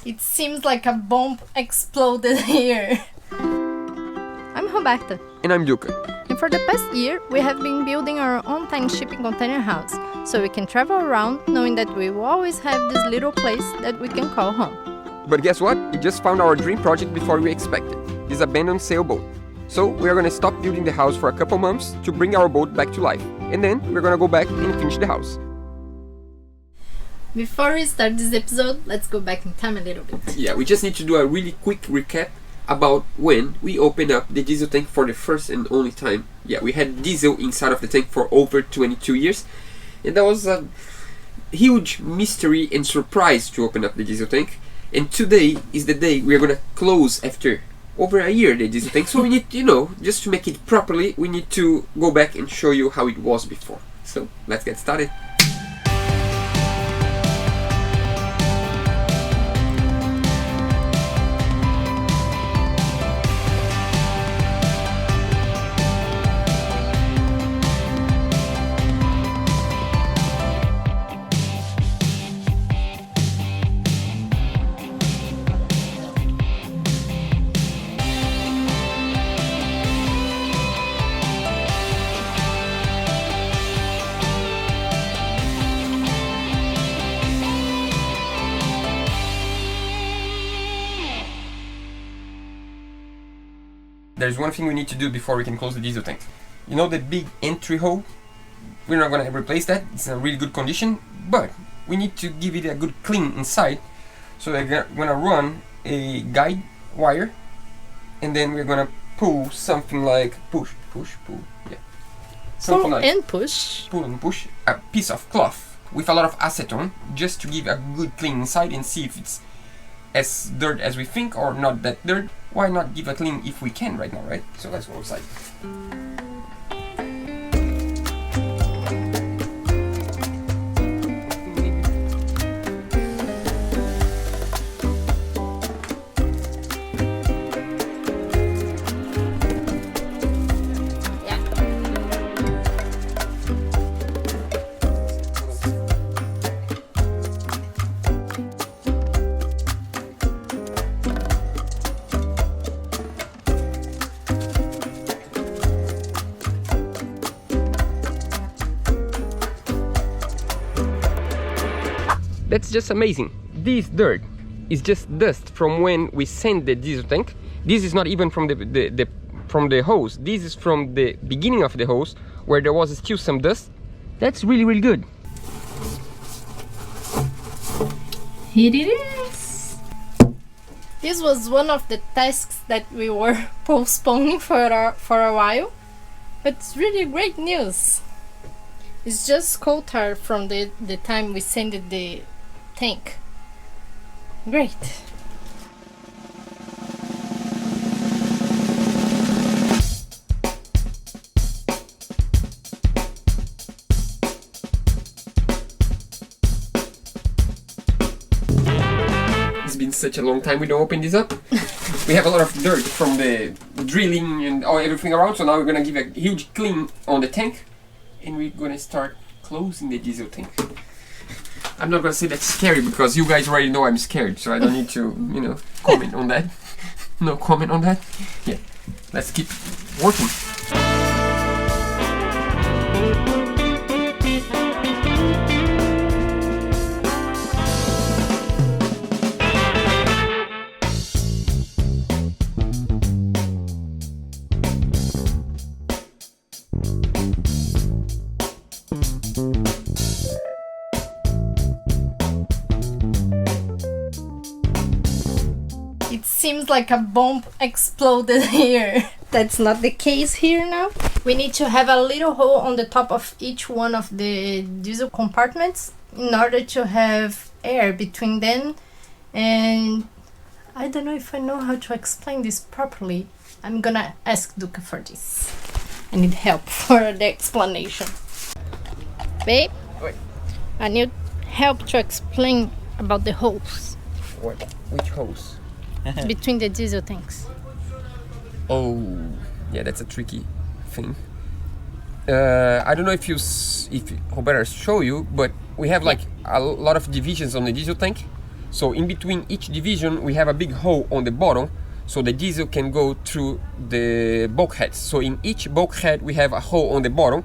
It seems like a bomb exploded here. I'm Roberta. And I'm Duca. And for the past year, we have been building our own tiny shipping container house, so we can travel around knowing that we will always have this little place that we can call home. But guess what? We just found our dream project before we expected. This abandoned sailboat. So we are gonna stop building the house for a couple months to bring our boat back to life. And then we're gonna go back and finish the house. Before we start this episode, let's go back in time a little bit. Yeah, we just need to do a really quick recap about when we opened up the diesel tank for the first and only time. Yeah, we had diesel inside of the tank for over 22 years. And that was a huge mystery and surprise to open up the diesel tank. And today is the day we're gonna close after over a year the diesel tank. So we need, just to make it properly, we need to go back and show you how it was before. So let's get started. There's one thing we need to do before we can close the diesel tank. You know the big entry hole? We're not gonna replace that, it's in a really good condition, but we need to give it a good clean inside. So we're gonna run a guide wire, and then we're gonna pull something like pull, yeah. Something like pull and push a piece of cloth with a lot of acetone, just to give a good clean inside and see if it's as dirt as we think or not that dirt. Why not give a clean if we can right now, right? So let's go outside. That's just amazing. This dirt is just dust from when we sent the diesel tank. This is not even from the hose. This is from the beginning of the hose, where there was still some dust. That's really, really good. Here it is. This was one of the tasks that we were postponing for a while, but it's really great news. It's just coal tar from the time we sent the tank. Great. It's been such a long time we don't open this up. We have a lot of dirt from the drilling and everything around, so now we're gonna give a huge clean on the tank, and we're gonna start closing the diesel tank. I'm not gonna say that's scary because you guys already know I'm scared, so I don't need to, comment on that. No comment on that. Yeah, let's keep working. It seems like a bomb exploded here. That's not the case here now. We need to have a little hole on the top of each one of the diesel compartments in order to have air between them. And I don't know if I know how to explain this properly. I'm gonna ask Duca for this. I need help for the explanation. Babe, Wait. I need help to explain about the holes. What? Which hose? Between the diesel tanks. Oh, yeah, that's a tricky thing. I don't know if Roberta show you, but we have like a lot of divisions on the diesel tank, So in between each division we have a big hole on the bottom, so the diesel can go through the bulkheads. So in each bulkhead we have a hole on the bottom,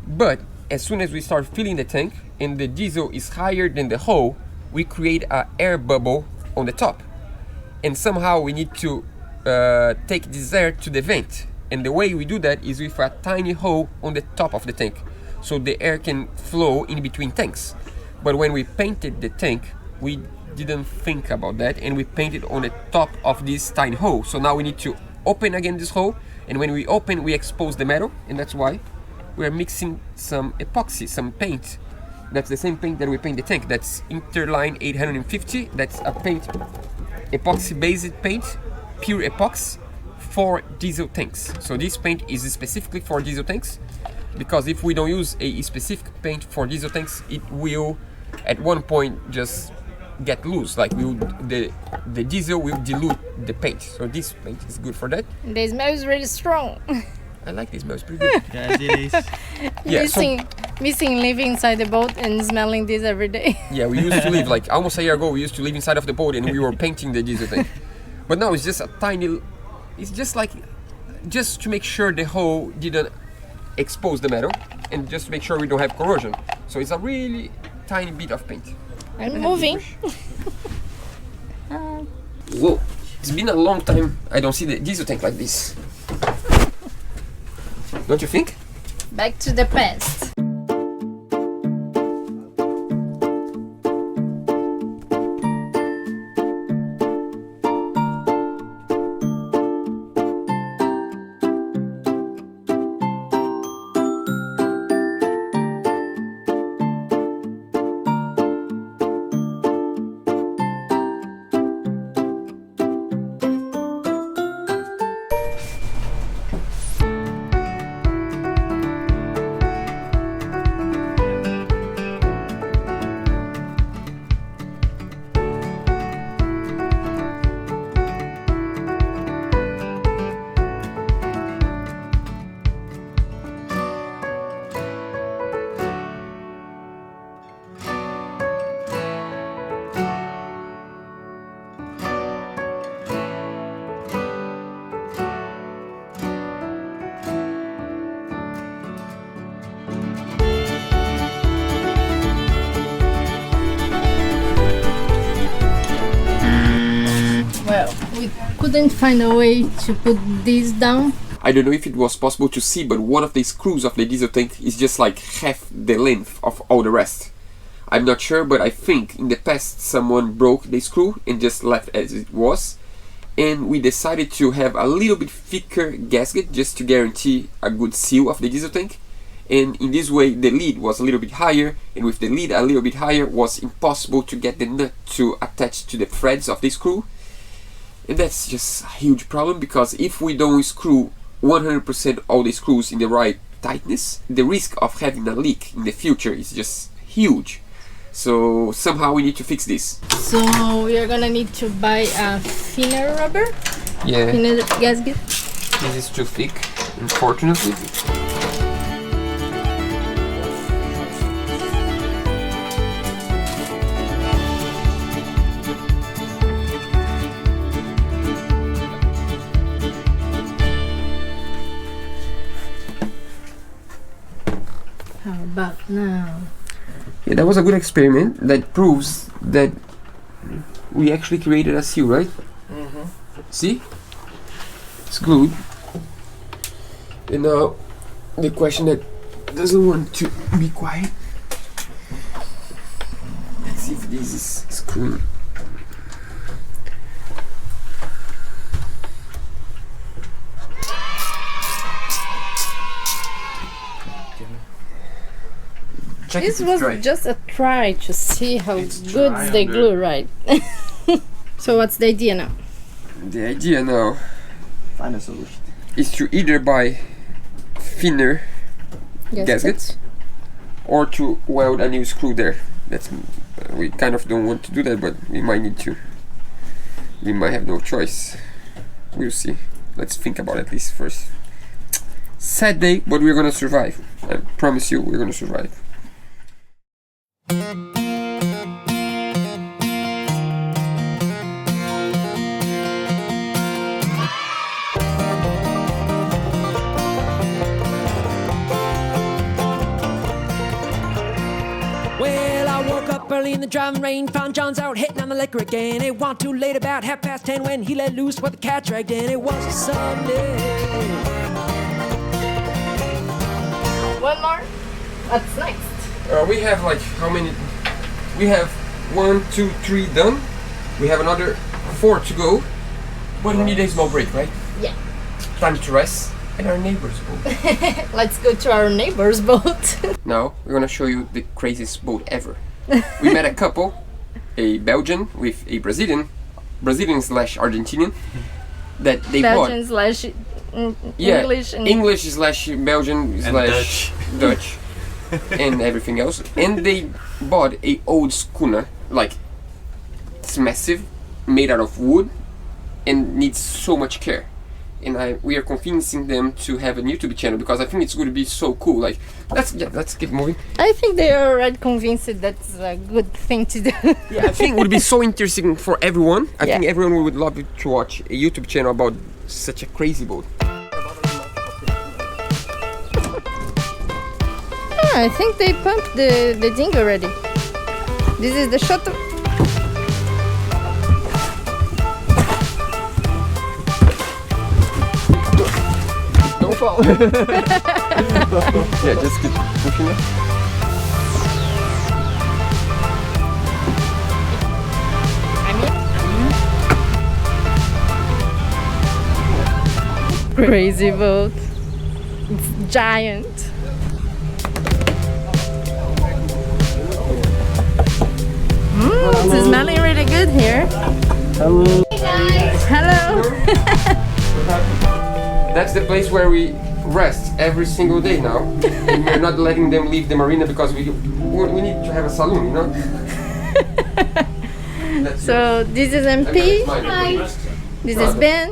but as soon as we start filling the tank and the diesel is higher than the hole, we create an air bubble on the top, and somehow we need to take this air to the vent. And the way we do that is with a tiny hole on the top of the tank, so the air can flow in between tanks. But when we painted the tank, we didn't think about that, and we painted on the top of this tiny hole. So now we need to open again this hole, and when we open we expose the metal, and that's why we're mixing some epoxy, some paint. That's the same paint that we paint the tank. That's Interline 850. That's a paint, epoxy based paint, pure epoxy for diesel tanks. So this paint is specifically for diesel tanks, because if we don't use a specific paint for diesel tanks, it will at one point just get loose, like the diesel will dilute the paint. So this paint is good for that. The smell is really strong. I like this smell, it's pretty good. Yes, it is. Yeah, missing living inside the boat and smelling this every day. Yeah, we used to live, like almost a year ago, we used to live inside of the boat and we were painting the diesel tank. But now it's just a tiny, it's just like, just to make sure the hole didn't expose the metal, and just to make sure we don't have corrosion. So it's a really tiny bit of paint. I'm moving. Whoa, it's been a long time I don't see the diesel tank like this. Don't you think? Back to the past. Well, we couldn't find a way to put this down. I don't know if it was possible to see, but one of the screws of the diesel tank is just like half the length of all the rest. I'm not sure, but I think in the past someone broke the screw and just left as it was, and we decided to have a little bit thicker gasket just to guarantee a good seal of the diesel tank. And in this way the lid was a little bit higher, and with the lid a little bit higher was impossible to get the nut to attach to the threads of the screw. And that's just a huge problem, because if we don't screw 100% all the screws in the right tightness, the risk of having a leak in the future is just huge. So somehow we need to fix this. So we are gonna need to buy a thinner rubber, Yeah, thinner gasket. this is too thick, unfortunately. How about now? Yeah, that was a good experiment that proves that we actually created a seal, right? Mm-hmm. See? It's glued. And now the question that doesn't want to be quiet. Let's see if this is screwed. Check This if it's was dry. just a try to see how It's good dry they under. glue, right? So what's the idea now? The idea now Find a solution. is to either buy thinner gaskets or to weld a new screw there. That's we kind of don't want to do that, but we might need to. We might have no choice. We'll see. Let's think about it at least first. Sad day, but we're gonna survive. I promise you, we're gonna survive. driving rain, found John's out hitting on the liquor again. It wasn't too late, about 10:30 when he let loose what the cat dragged in. It was a Sunday. One more? What's next? We have like how many? We have 1, 2, 3 done. We have another 4 to go. But we need a small break, right? Yeah. Time to rest in our neighbor's boat. Let's go to our neighbor's boat. Now we're gonna show you the craziest boat ever. We met a couple, a Belgian with a Brazilian slash Argentinian, that they Belgian bought. slash Yeah, English and English slash Belgian slash Dutch and everything else. And they bought a old schooner, like it's massive, made out of wood, and needs so much care. And we are convincing them to have a YouTube channel because I think it's going to be so cool. Like, let's keep moving. I think they are already convinced that's a good thing to do. Yeah, I think it would be so interesting for everyone. I Yeah. think everyone would love to watch a YouTube channel about such a crazy boat. I think they pumped the ding already. This is the shot. Don't fall. Yeah, just keep pushing it. Crazy boat. It's giant. It's smelling really good here. Hello. Hey guys. Hello. That's the place where we rest every single day now. And we're not letting them leave the marina because we need to have a saloon, you know? That's So this is MP. Hi. This is Ben.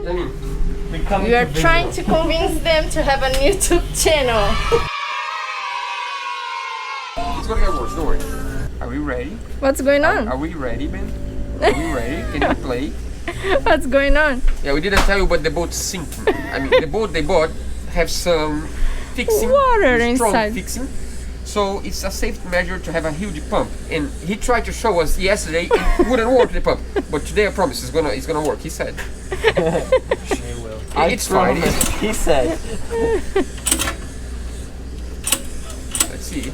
We are trying to convince them to have a YouTube channel. It's gonna get worse, don't worry. Are we ready? What's going on? Are we ready, Ben? Are we ready? Can you play? What's going on? Yeah, we didn't tell you, but the boat's sinking. I mean, the boat they bought have some fixing, Water strong inside. fixing. So it's a safety measure to have a huge pump. And he tried to show us yesterday it wouldn't work the pump, but today I promise it's gonna work. He said. She will. It's fine. He said. Let's see.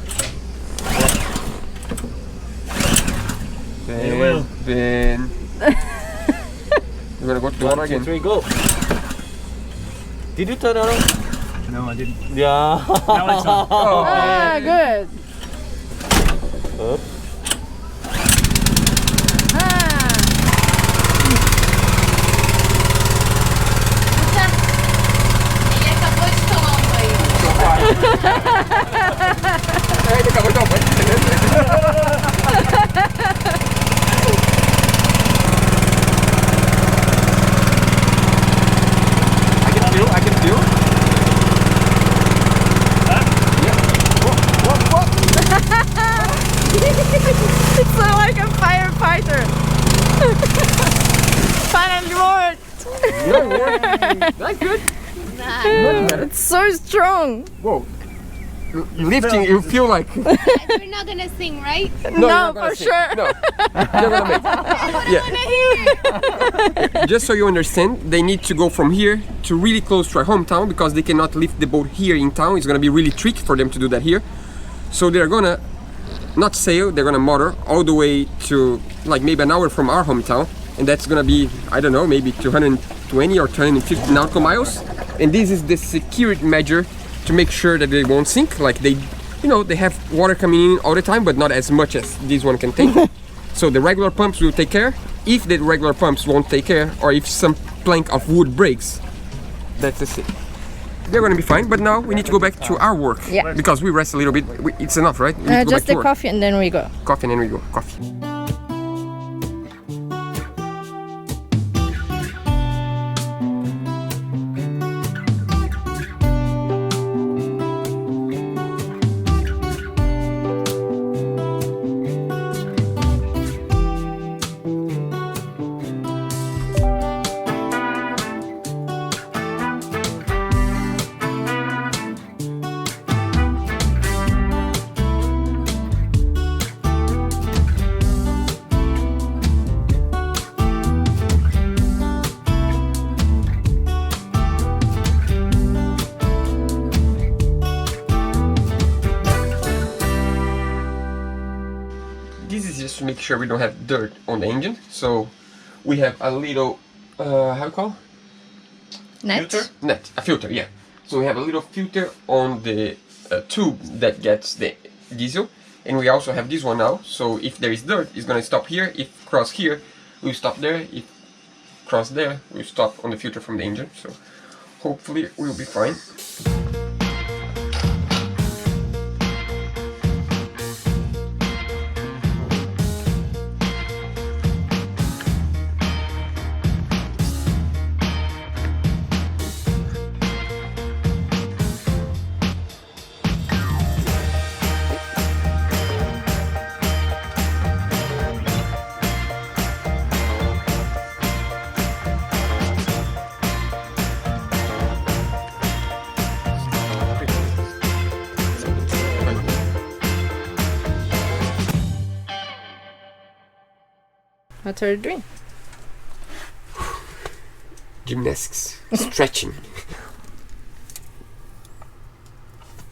It will. Ben. We're gonna go to the water 1, 2, again. 3, go. Did you turn it on? No, I didn't. Yeah. Now it's on. Ah, good. Up. Ah. Ele acabou de tomar um banho. Ele acabou de dar um banho. I can feel. It's not like a firefighter. Finally worked. That's good. It's so strong. Whoa. Lifting, you feel like. We're not gonna sing, right? No, for sure. No, you're gonna make. Yeah. Just so you understand, they need to go from here to really close to our hometown because they cannot lift the boat here in town. It's gonna be really tricky for them to do that here. So they're gonna not sail, they're gonna motor all the way to like maybe an hour from our hometown, and that's gonna be, I don't know, maybe 220 or 250 nautical miles. And this is the security measure to make sure that they won't sink. Like they, you know, they have water coming in all the time, but not as much as this one can take. So the regular pumps will take care. If the regular pumps won't take care, or if some plank of wood breaks, that's it. They're gonna be fine, but now we need to go back to our work. Yeah. Because we rest a little bit. It's enough, right? We need to go Just back to the work. coffee and then we go. Coffee and then we go. Coffee. sure we don't have dirt on the engine. So we have a little, how you call? Net. Net, a filter, yeah. So we have a little filter on the tube that gets the diesel, and we also have this one now. So if there is dirt, it's gonna stop here. If cross here, we'll stop there. If cross there, we'll stop on the filter from the engine. So hopefully we'll be fine. What are you doing? Gymnastics, stretching.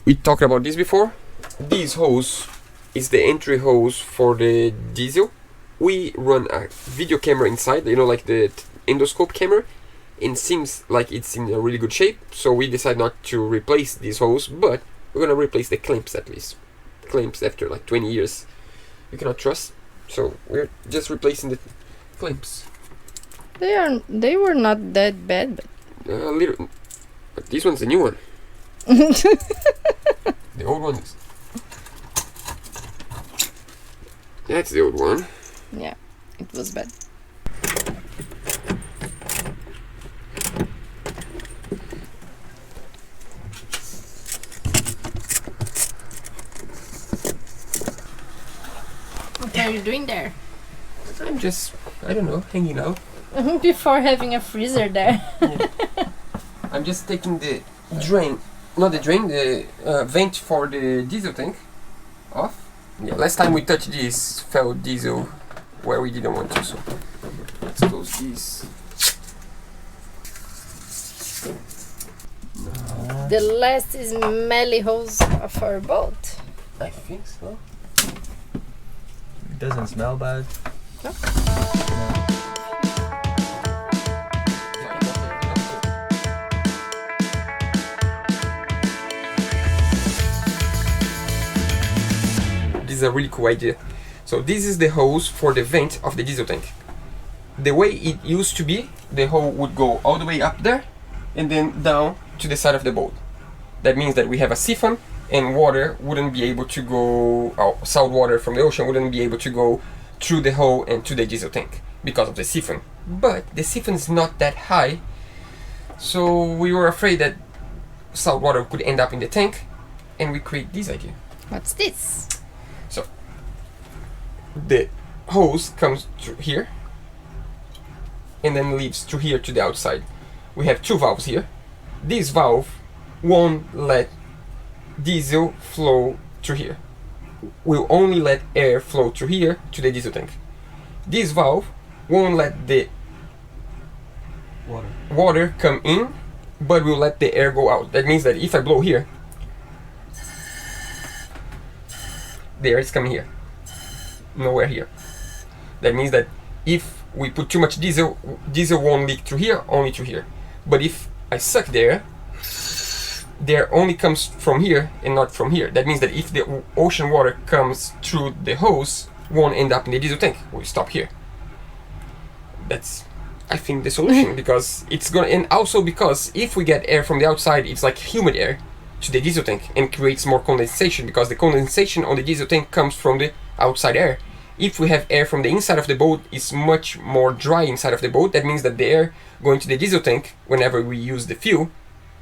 We talked about this before. This hose is the entry hose for the diesel. We run a video camera inside, you know, like the endoscope camera, and seems like it's in a really good shape. So we decided not to replace this hose, but we're gonna replace the clamps at least. Clamps after like 20 years, you cannot trust. So we're just replacing the clamps. They were not that bad, but A little, but this one's the new one. The old one is. That's the old one. yeah, it was bad. What are you doing there? I'm just, I don't know, hanging out. Before having a freezer there. I'm just taking the drain, not the drain, the vent for the diesel tank off. Yeah, last time we touched this, fell diesel where we didn't want to, so let's close this. The last smelly hose of our boat. I think so. It doesn't smell bad. This is a really cool idea. So this is the hose for the vent of the diesel tank. The way it used to be, the hose would go all the way up there and then down to the side of the boat. That means that we have a siphon and water wouldn't be able to go, salt water from the ocean wouldn't be able to go through the hole and to the diesel tank because of the siphon. But the siphon is not that high, so we were afraid that salt water could end up in the tank, and we create this idea. What's this? So the hose comes through here and then leads through here to the outside. We have two valves here. This valve won't let diesel flow through here. We'll only let air flow through here to the diesel tank. This valve won't let the water come in, but will let the air go out. That means that if I blow here, the air is coming here, nowhere here. That means that if we put too much diesel, diesel won't leak through here, only through here. But if I suck the air only comes from here and not from here. That means that if the ocean water comes through the hose, won't end up in the diesel tank. We'll stop here. That's, I think, the solution, because it's gonna, and also because if we get air from the outside, it's like humid air to the diesel tank and creates more condensation, because the condensation on the diesel tank comes from the outside air. If we have air from the inside of the boat, it's much more dry inside of the boat. That means that the air going to the diesel tank, whenever we use the fuel,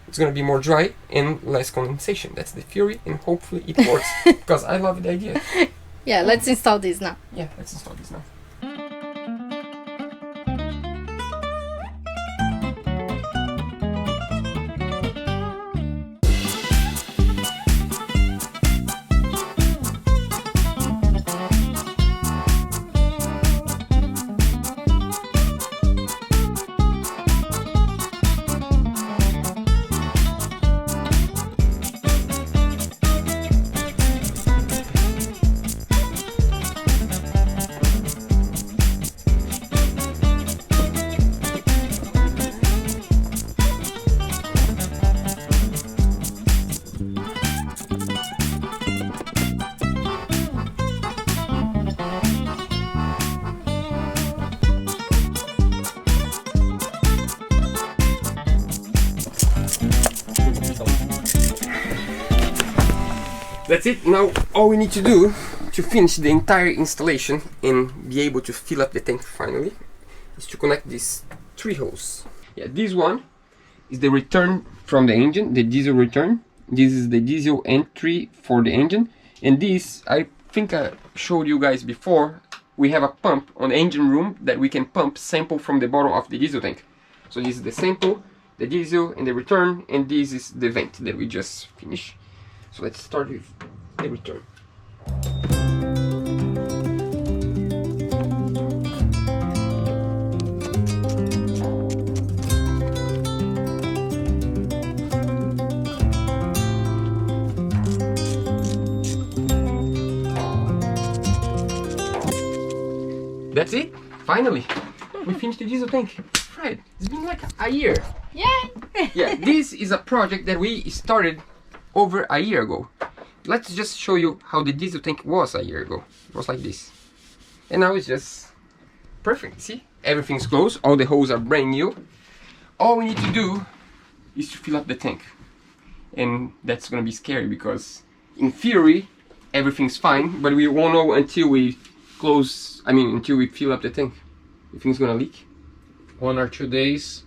it's gonna be more dry and less condensation. That's the theory, and hopefully it works, because I love the idea. Yeah, let's install this now. Yeah, let's install this now. That's it. Now all we need to do to finish the entire installation and be able to fill up the tank finally is to connect these 3 holes. Yeah, this one is the return from the engine, the diesel return. This is the diesel entry for the engine, and this, I think I showed you guys before, we have a pump on the engine room that we can pump sample from the bottom of the diesel tank. So this is the sample, the diesel and the return, and this is the vent that we just finished. So let's start with the return. That's it, finally, we finished the diesel tank. Right, it's been like a year. Yay! Yeah, this is a project that we started over a year ago. Let's just show you how the diesel tank was a year ago. It was like this. And now it's just perfect, see? Everything's closed, all the holes are brand new. All we need to do is to fill up the tank. And that's gonna be scary because in theory, everything's fine, but we won't know until we until we fill up the tank. You think it's gonna leak? 1 or 2 days.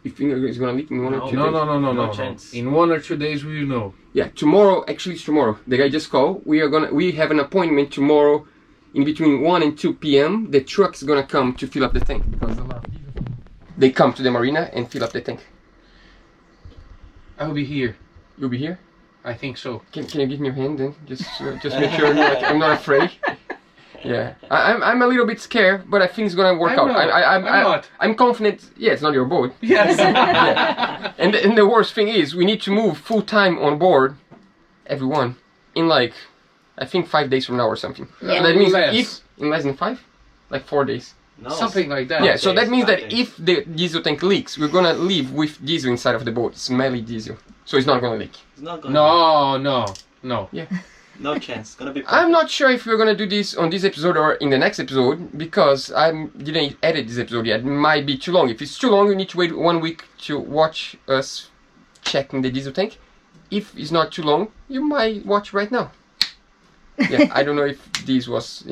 You think it's gonna leak in 1 or 2 days? No chance. In 1 or 2 days we will know. Yeah, tomorrow, actually it's tomorrow. The guy just called. We have an appointment tomorrow in between 1 and 2 p.m. The truck's gonna come to fill up the tank. Because they come to the marina and fill up the tank. I will be here. You'll be here? I think so. Can you give me your hand then? Just make sure I'm not afraid. Yeah, I'm a little bit scared, but I think it's gonna work out. I'm confident. Yeah, it's not your boat. Yes. Yeah. And the worst thing is, we need to move full time on board, everyone, in like, I think 5 days from now or something. Yeah. So that means Less. in less than 5, like 4 days. No. Something like that. Yeah, so that means that Days. if the diesel tank leaks, we're gonna leave with diesel inside of the boat, smelly diesel. So it's not gonna leak. It's not gonna No. Yeah. No chance. Gonna be I'm not sure if we're gonna do this on this episode or in the next episode because I didn't edit this episode yet. It might be too long. If it's too long, you need to wait 1 week to watch us checking the diesel tank. If it's not too long, you might watch right now. Yeah, I don't know if this was,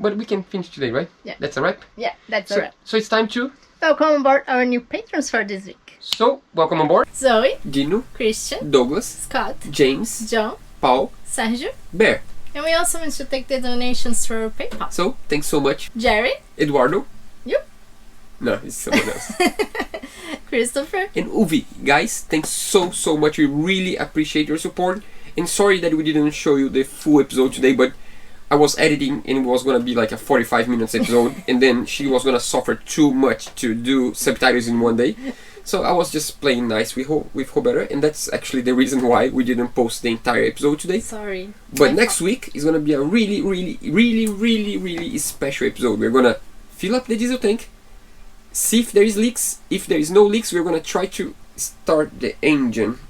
but we can finish today, right? Yeah. That's a wrap. Yeah, that's So, alright. so it's time to. Welcome on board our new patrons for this week. So welcome on board, Zoe, Dino, Christian, Douglas, Scott, James, John, Paul, Sergio, Bear. and we also want to take the donations through PayPal. So thanks so much, Jerry, Eduardo. You. No, it's someone else. Christopher, And Uvi, guys, thanks so much. We really appreciate your support. And sorry that we didn't show you the full episode today, but I was editing and it was gonna be like a 45 minutes episode, and then she was gonna suffer too much to do subtitles in 1 day. So I was just playing nice with Roberta, and that's actually the reason why we didn't post the entire episode today. sorry. But next week is gonna be a really special episode. We're gonna fill up the diesel tank, see if there is leaks. If there is no leaks, we're gonna try to start the engine.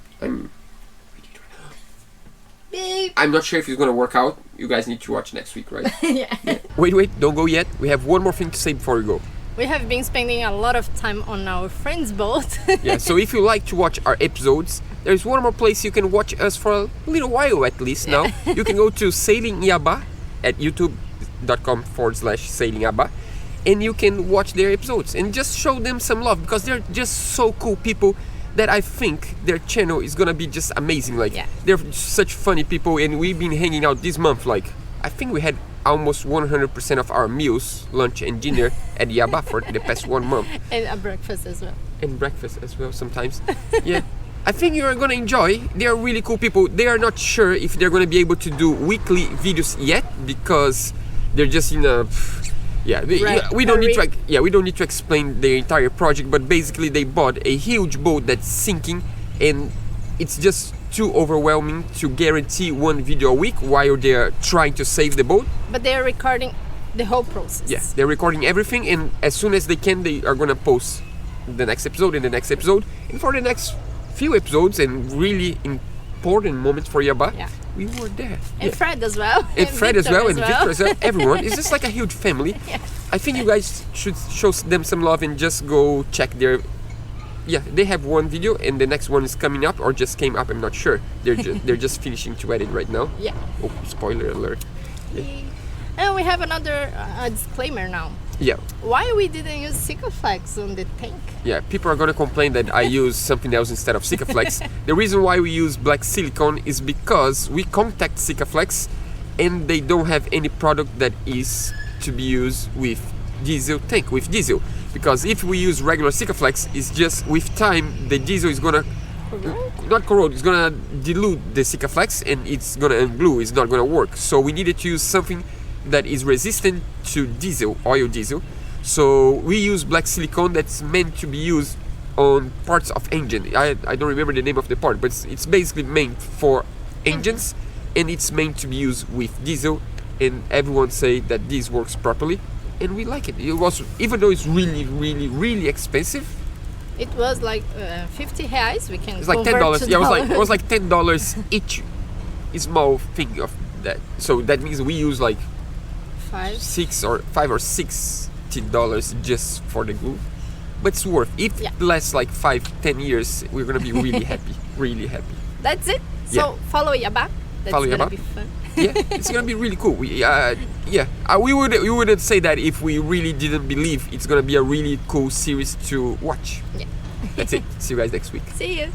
I'm not sure if it's gonna work out. You guys need to watch next week, right? Yeah. Wait, don't go yet. We have one more thing to say before we go. We have been spending a lot of time on our friend's boat. Yeah, so if you like to watch our episodes, there's one more place you can watch us for a little while at least now. You can go to Sailing Yaba at youtube.com/SailingYaba, and you can watch their episodes and just show them some love because they're just so cool people that I think their channel is gonna be just amazing. Like, Yeah. they're such funny people, and we've been hanging out this month. Like, I think we had almost 100% of our meals, lunch and dinner at Yaba for the past 1 month. And a breakfast as well. And breakfast as well sometimes. Yeah, I think you're gonna enjoy. They are really cool people. They are not sure if they're gonna be able to do weekly videos yet because they're just in a we don't need to explain the entire project, but basically they bought a huge boat that's sinking, and it's just too overwhelming to guarantee one video a week while they're trying to save the boat. But they are recording the whole process. Yeah, they're recording everything, and as soon as they can, they are gonna post the next episode and the next episode. And for the next few episodes and really important moments for Yaba, Yeah. we were there. And Fred as well. And Fred as Victor well, and Victor as well. Everyone. It's just like a huge family. Yeah. I think you guys should show them some love and just go check their yeah, they have one video and the next one is coming up or just came up. I'm not sure. They're just finishing to edit right now. Yeah. Oh, spoiler alert. And we have another disclaimer now. Yeah. Why we didn't use Sikaflex on the tank? Yeah, people are gonna complain that I use something else instead of Sikaflex. The reason why we use black silicone is because we contact Sikaflex and they don't have any product that is to be used with diesel tank, with diesel. Because if we use regular Sikaflex, it's just with time the diesel is gonna not corrode, it's gonna dilute the Sikaflex and it's gonna unglue, it's not gonna work. So we needed to use something that is resistant to diesel, oil diesel. So we use black silicone that's meant to be used on parts of engine. I don't remember the name of the part, but it's basically meant for engines and it's meant to be used with diesel, and everyone say that this works properly and we like it. It was, even though it's really expensive. It was like 50 reais. We can. It's like $10. Yeah, it was like $10 each small thing of that. So that means we use like $5 or $16 just for the glue, but it's worth. If it lasts like 5-10 years, we're gonna be really happy, really happy. That's it. So follow Yaba. That's gonna be fun. Yeah, it's gonna be really cool. We wouldn't say that if we really didn't believe it's gonna be a really cool series to watch. Yeah. That's it. See you guys next week. See you.